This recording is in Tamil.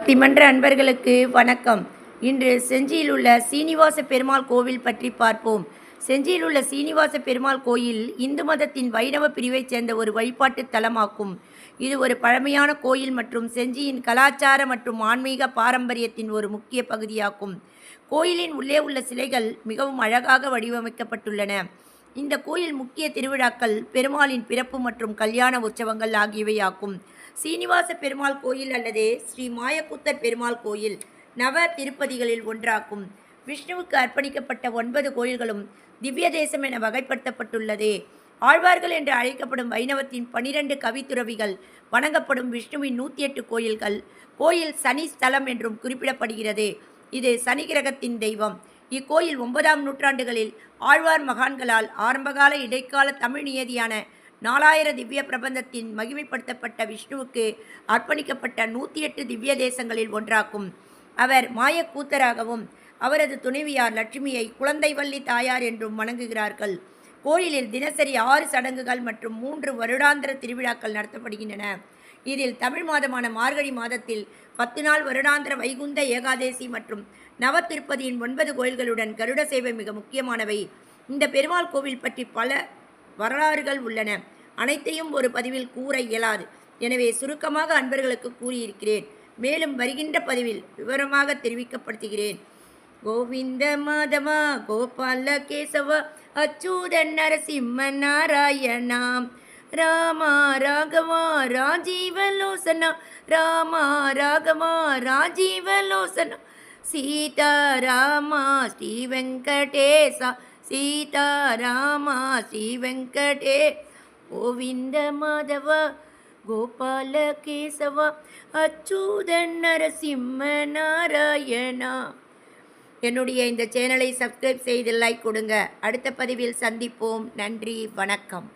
பட்டிமன்ற அன்பர்களுக்கு வணக்கம். இன்று செஞ்சியில் உள்ள சீனிவாச பெருமாள் கோவில் பற்றி பார்ப்போம். செஞ்சியில் உள்ள சீனிவாச பெருமாள் கோயில் இந்து மதத்தின் வைணவ பிரிவைச் சேர்ந்த ஒரு வழிபாட்டு தலமாகும். இது ஒரு பழமையான கோயில் மற்றும் செஞ்சியின் கலாச்சார மற்றும் ஆன்மீக பாரம்பரியத்தின் ஒரு முக்கிய பகுதியாகும். கோயிலின் உள்ளே உள்ள சிலைகள் மிகவும் அழகாக வடிவமைக்கப்பட்டுள்ளன. இந்த கோயில் முக்கிய திருவிழாக்கள் பெருமாளின் பிறப்பு மற்றும் கல்யாண உற்சவங்கள் ஆகியவையாகும். சீனிவாச பெருமாள் கோயில் அல்லது ஸ்ரீ மாயக்கூத்தர் பெருமாள் கோயில் நவ திருப்பதிகளில் ஒன்றாகும். விஷ்ணுவுக்கு அர்ப்பணிக்கப்பட்ட 9 கோயில்களும் திவ்ய தேசம் என வகைப்படுத்தப்பட்டுள்ளது. ஆழ்வார்கள் என்று அழைக்கப்படும் வைணவத்தின் 12 கவித்துறவிகள் வணங்கப்படும் விஷ்ணுவின் 108 கோயில்கள். கோயில் சனி ஸ்தலம் என்றும் குறிப்பிடப்படுகிறது. இது சனி கிரகத்தின் தெய்வம். இக்கோயில் 9ஆம் நூற்றாண்டுகளில் ஆழ்வார் மகான்களால் ஆரம்பகால இடைக்கால தமிழ் நியதியான 4000 திவ்ய பிரபந்தத்தின் மகிமைப்படுத்தப்பட்ட விஷ்ணுவுக்கு அர்ப்பணிக்கப்பட்ட 108 திவ்ய தேசங்களில் ஒன்றாகும். அவர் மாயக்கூத்தராகவும் அவரது துணைவியார் லட்சுமியை குழந்தைவள்ளி தாயார் என்றும் வணங்குகிறார்கள். கோயிலில் தினசரி 6 சடங்குகள் மற்றும் 3 வருடாந்திர திருவிழாக்கள் நடத்தப்படுகின்றன. இதில் தமிழ் மாதமான மார்கழி மாதத்தில் 10 நாள் வருடாந்திர வைகுந்த ஏகாதேசி மற்றும் நவ திருப்பதியின் 9 கோயில்களுடன் கருட சேவை மிக முக்கியமானவை. இந்த பெருமாள் கோவில் பற்றி பல வரலாறுகள் உள்ளன. அனைத்தையும் ஒரு பதிவில் கூற இயலாது. எனவே சுருக்கமாக அன்பர்களுக்கு கூறியிருக்கிறேன். மேலும் வருகின்ற பதிவில் விவரமாக தெரிவிக்கப்படுத்துகிறேன். கோவிந்த மாதவா கோபால கேசவா அச்சுதன் நரசிம்ம நாராயணாம் ராமா ராகவா ராஜீவலோசனா ராமா ராகவா ராஜீவலோசனா சீதாராமா ஸ்ரீ வெங்கடேசா சீதாராமா ஸ்ரீ வெங்கடே கோவிந்த மாதவ கோபால கேசவா அச்சுதன் நரசிம்ம நாராயணா. என்னுடைய இந்த சேனலை சப்ஸ்கிரைப் செய்து லைக் கொடுங்க. அடுத்த பதிவில் சந்திப்போம். நன்றி, வணக்கம்.